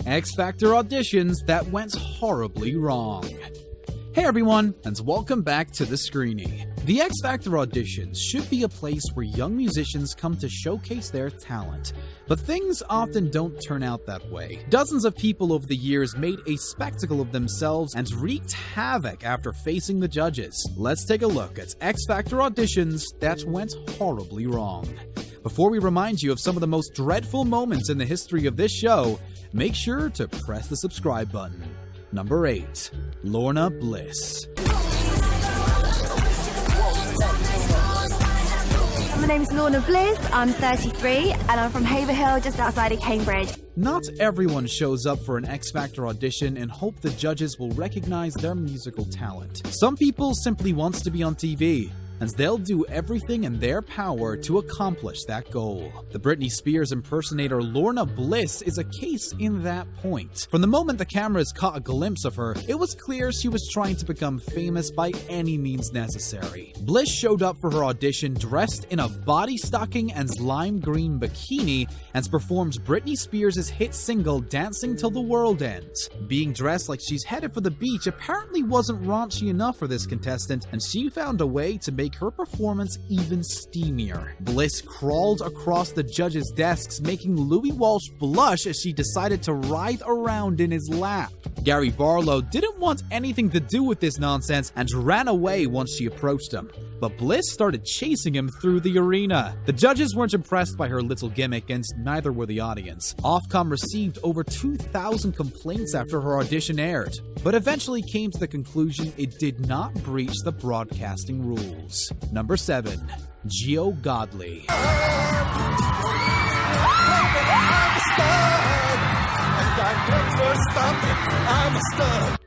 X Factor auditions that went horribly wrong. Hey everyone, and welcome back to The Screeny. The X Factor auditions should be a place where young musicians come to showcase their talent. But things often don't turn out that way. Dozens of people over the years made a spectacle of themselves and wreaked havoc after facing the judges. Let's take a look at X Factor auditions that went horribly wrong. Before we remind you of some of the most dreadful moments in the history of this show, make sure to press the subscribe button. Number 8. Lorna Bliss. My name's Lorna Bliss, I'm 33, and I'm from Haverhill, just outside of Cambridge. Not everyone shows up for an X Factor audition and hope the judges will recognize their musical talent. Some people simply want to be on TV, and they'll do everything in their power to accomplish that goal. The Britney Spears impersonator Lorna Bliss is a case in that point. From the moment the cameras caught a glimpse of her, it was clear she was trying to become famous by any means necessary. Bliss showed up for her audition dressed in a body-stocking and lime green bikini and performed Britney Spears' hit single Dancing Till the World Ends. Being dressed like she's headed for the beach apparently wasn't raunchy enough for this contestant, and she found a way to make her performance even steamier. Bliss crawled across the judges' desks, making Louis Walsh blush as she decided to writhe around in his lap. Gary Barlow didn't want anything to do with this nonsense and ran away once she approached him. But Bliss started chasing him through the arena. The judges weren't impressed by her little gimmick, and neither were the audience. Ofcom received over 2,000 complaints after her audition aired, but eventually came to the conclusion it did not breach the broadcasting rules. Number 7. Geo Godley.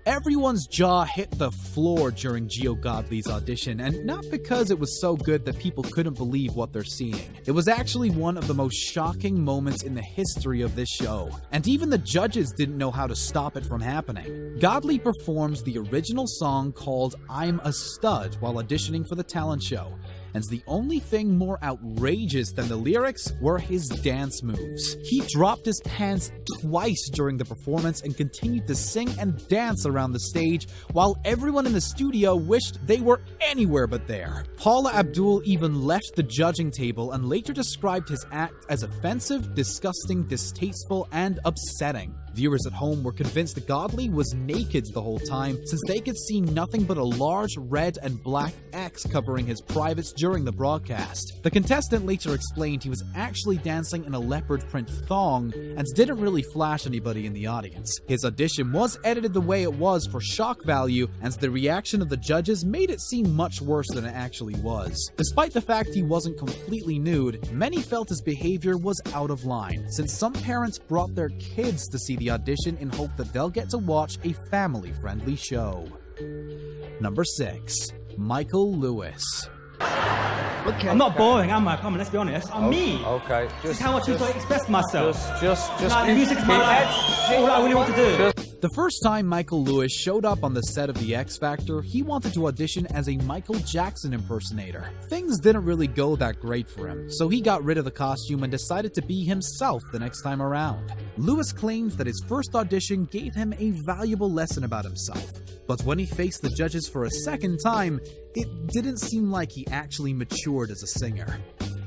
Everyone's jaw hit the floor during Geo Godley's audition, and not because it was so good that people couldn't believe what they're seeing. It was actually one of the most shocking moments in the history of this show, and even the judges didn't know how to stop it from happening. Godley performs the original song called I'm a Stud while auditioning for the talent show. And the only thing more outrageous than the lyrics were his dance moves. He dropped his pants twice during the performance and continued to sing and dance around the stage while everyone in the studio wished they were anywhere but there. Paula Abdul even left the judging table and later described his act as offensive, disgusting, distasteful, and upsetting. Viewers at home were convinced that Godley was naked the whole time, since they could see nothing but a large red and black X covering his privates during the broadcast. The contestant later explained he was actually dancing in a leopard print thong and didn't really flash anybody in the audience. His audition was edited the way it was for shock value, and the reaction of the judges made it seem much worse than it actually was. Despite the fact he wasn't completely nude, many felt his behavior was out of line, since some parents brought their kids to see the audition in hope that they'll get to watch a family-friendly show. Number 6. Michael Lewis. Okay. I'm not boring, am I? Come on, let's be honest. I'm me. Okay. This is how I choose to express myself. Just music's my life. All I really want to do. The first time Michael Lewis showed up on the set of The X Factor, he wanted to audition as a Michael Jackson impersonator. Things didn't really go that great for him, so he got rid of the costume and decided to be himself the next time around. Lewis claims that his first audition gave him a valuable lesson about himself, but when he faced the judges for a second time, it didn't seem like he actually matured as a singer.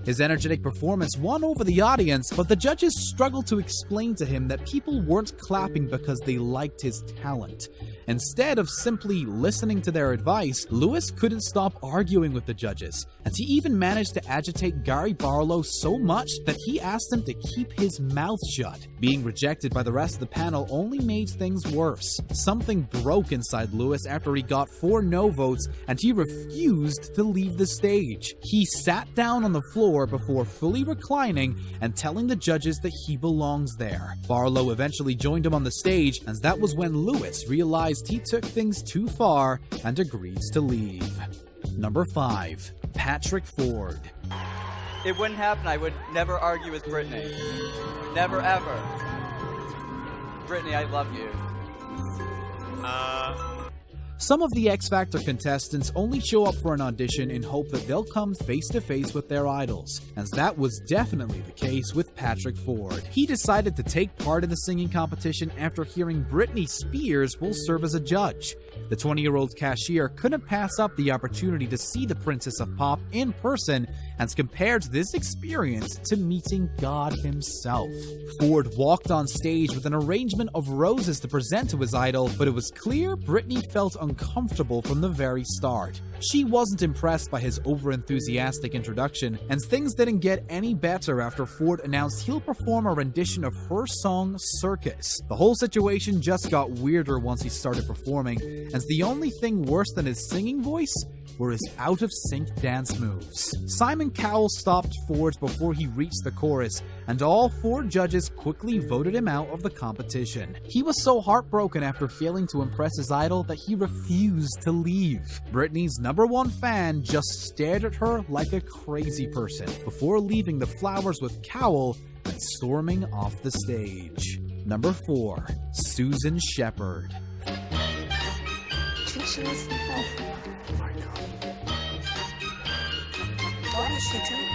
His energetic performance won over the audience, but the judges struggled to explain to him that people weren't clapping because they liked his talent. Instead of simply listening to their advice, Lewis couldn't stop arguing with the judges, and he even managed to agitate Gary Barlow so much that he asked him to keep his mouth shut. Being rejected by the rest of the panel only made things worse. Something broke inside Lewis after he got 4 no votes, and he refused to leave the stage. He sat down on the floor before fully reclining and telling the judges that he belongs there. Barlow eventually joined him on the stage, and that was when Lewis realized he took things too far and agreed to leave. Number 5. Patrick Ford. It wouldn't happen. I would never argue with Britney. Never, ever. Britney, I love you. Some of the X Factor contestants only show up for an audition in hope that they'll come face to face with their idols, and that was definitely the case with Patrick Ford. He decided to take part in the singing competition after hearing Britney Spears will serve as a judge. The 20-year-old cashier couldn't pass up the opportunity to see the Princess of Pop in person and compared this experience to meeting God himself. Ford walked on stage with an arrangement of roses to present to his idol, but it was clear Britney felt uncomfortable from the very start. She wasn't impressed by his over-enthusiastic introduction, and things didn't get any better after Ford announced he'll perform a rendition of her song Circus. The whole situation just got weirder once he started performing, and the only thing worse than his singing voice were his out-of-sync dance moves. Simon Cowell stopped Ford before he reached the chorus, and all 4 judges quickly voted him out of the competition. He was so heartbroken after failing to impress his idol that he refused to leave. Britney's #1 fan just stared at her like a crazy person before leaving the flowers with Cowell and storming off the stage. Number 4. Susan Shepard. What is she doing?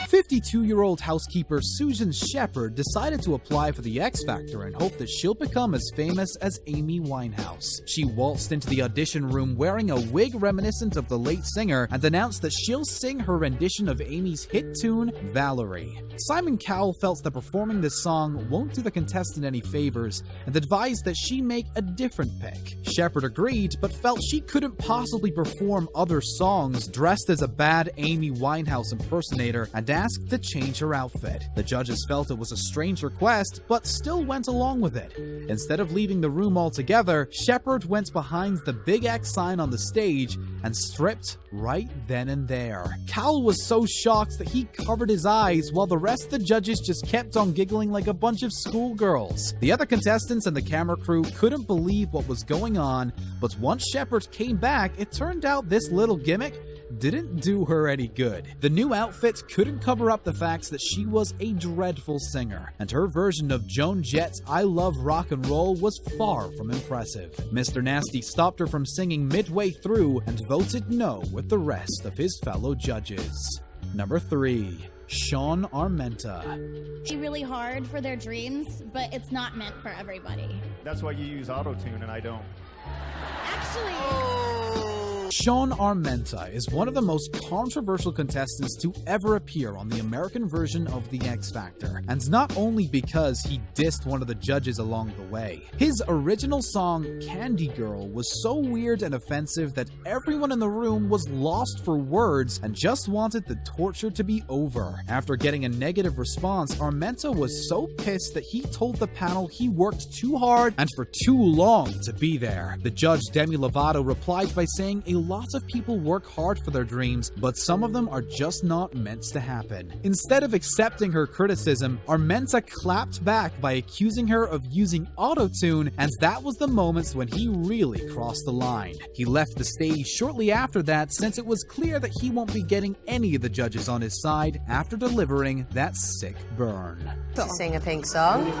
52-year-old housekeeper Susan Shepard decided to apply for the X Factor in hope that she'll become as famous as Amy Winehouse. She waltzed into the audition room wearing a wig reminiscent of the late singer and announced that she'll sing her rendition of Amy's hit tune, Valerie. Simon Cowell felt that performing this song won't do the contestant any favors and advised that she make a different pick. Shepard agreed, but felt she couldn't possibly perform other songs dressed as a bad Amy Winehouse impersonator and asked to change her outfit. The judges felt it was a strange request, but still went along with it. Instead of leaving the room altogether, Shepard went behind the big X sign on the stage and stripped right then and there. Cowell was so shocked that he covered his eyes while the rest of the judges just kept on giggling like a bunch of schoolgirls. The other contestants and the camera crew couldn't believe what was going on, but once Shepard came back, it turned out this little gimmick didn't do her any good. The new outfit couldn't cover up the facts that she was a dreadful singer, and her version of Joan Jett's I Love Rock and Roll was far from impressive. Mr. Nasty stopped her from singing midway through and voted no with the rest of his fellow judges. Number 3. Sean Armenta. Really hard for their dreams, but it's not meant for everybody. That's why you use auto-tune and I don't. Actually... Sean Armenta is one of the most controversial contestants to ever appear on the American version of The X Factor, and not only because he dissed one of the judges along the way. His original song, Candy Girl, was so weird and offensive that everyone in the room was lost for words and just wanted the torture to be over. After getting a negative response, Armenta was so pissed that he told the panel he worked too hard and for too long to be there. The judge, Demi Lovato, replied by saying a lot of people work hard for their dreams, but some of them are just not meant to happen. Instead of accepting her criticism, Armenta clapped back by accusing her of using auto-tune, and that was the moments when he really crossed the line. He left the stage shortly after that, since it was clear that he won't be getting any of the judges on his side after delivering that sick burn. To sing a Pink song.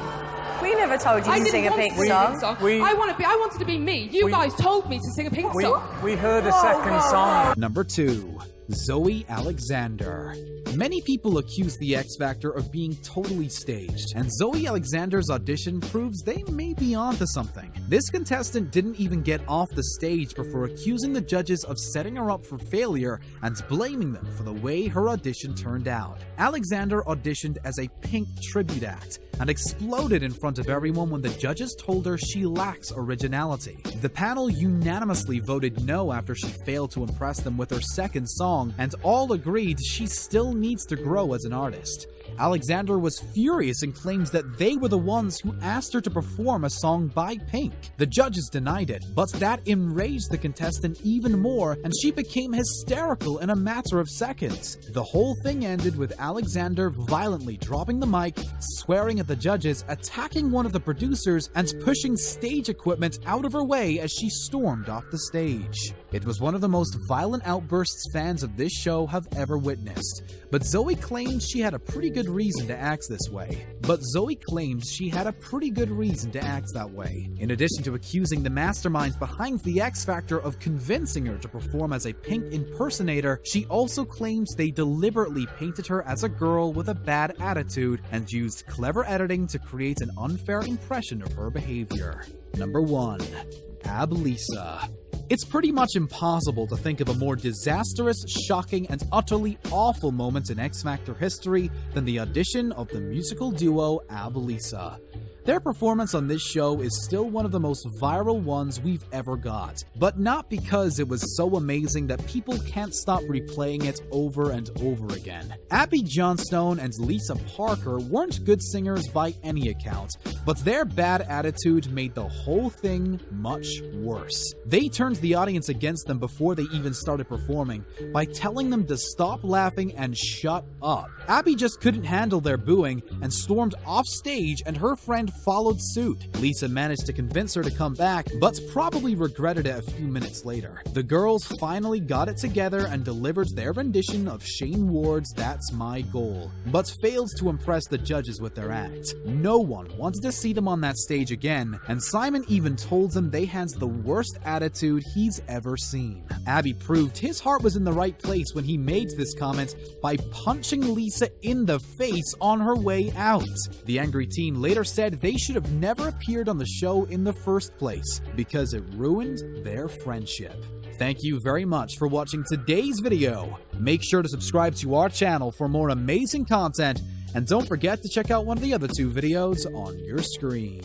We never told you to sing a Pink song. I wanted to be me. You guys told me to sing a Pink song. We heard a second song. Number 2. Zoe Alexander. Many people accuse the X Factor of being totally staged, and Zoe Alexander's audition proves they may be onto something. This contestant didn't even get off the stage before accusing the judges of setting her up for failure and blaming them for the way her audition turned out. Alexander auditioned as a Pink tribute act and exploded in front of everyone when the judges told her she lacks originality. The panel unanimously voted no after she failed to impress them with her second song, and all agreed she still needs to grow as an artist. Alexander was furious and claims that they were the ones who asked her to perform a song by Pink. The judges denied it, but that enraged the contestant even more, and she became hysterical in a matter of seconds. The whole thing ended with Alexander violently dropping the mic, swearing at the judges, attacking one of the producers, and pushing stage equipment out of her way as she stormed off the stage. It was one of the most violent outbursts fans of this show have ever witnessed, but Zoe claims she had a pretty good good reason to act this way. But Zoe claims she had a pretty good reason to act that way. In addition to accusing the mastermind behind the X Factor of convincing her to perform as a Pink impersonator, she also claims they deliberately painted her as a girl with a bad attitude and used clever editing to create an unfair impression of her behavior. Number 1. Abba Lisa. It's pretty much impossible to think of a more disastrous, shocking, and utterly awful moment in X Factor history than the audition of the musical duo Abba Lisa. Their performance on this show is still one of the most viral ones we've ever got, but not because it was so amazing that people can't stop replaying it over and over again. Abby Johnstone and Lisa Parker weren't good singers by any account, but their bad attitude made the whole thing much worse. They turned the audience against them before they even started performing by telling them to stop laughing and shut up. Abby just couldn't handle their booing and stormed off stage, and her friend followed suit. Lisa managed to convince her to come back, but probably regretted it a few minutes later. The girls finally got it together and delivered their rendition of Shane Ward's That's My Goal, but failed to impress the judges with their act. No one wanted to see them on that stage again, and Simon even told them they had the worst attitude he's ever seen. Abby proved his heart was in the right place when he made this comment by punching Lisa in the face on her way out. The angry teen later said they should have never appeared on the show in the first place because it ruined their friendship. Thank you very much for watching today's video. Make sure to subscribe to our channel for more amazing content, and don't forget to check out one of the other 2 videos on your screen.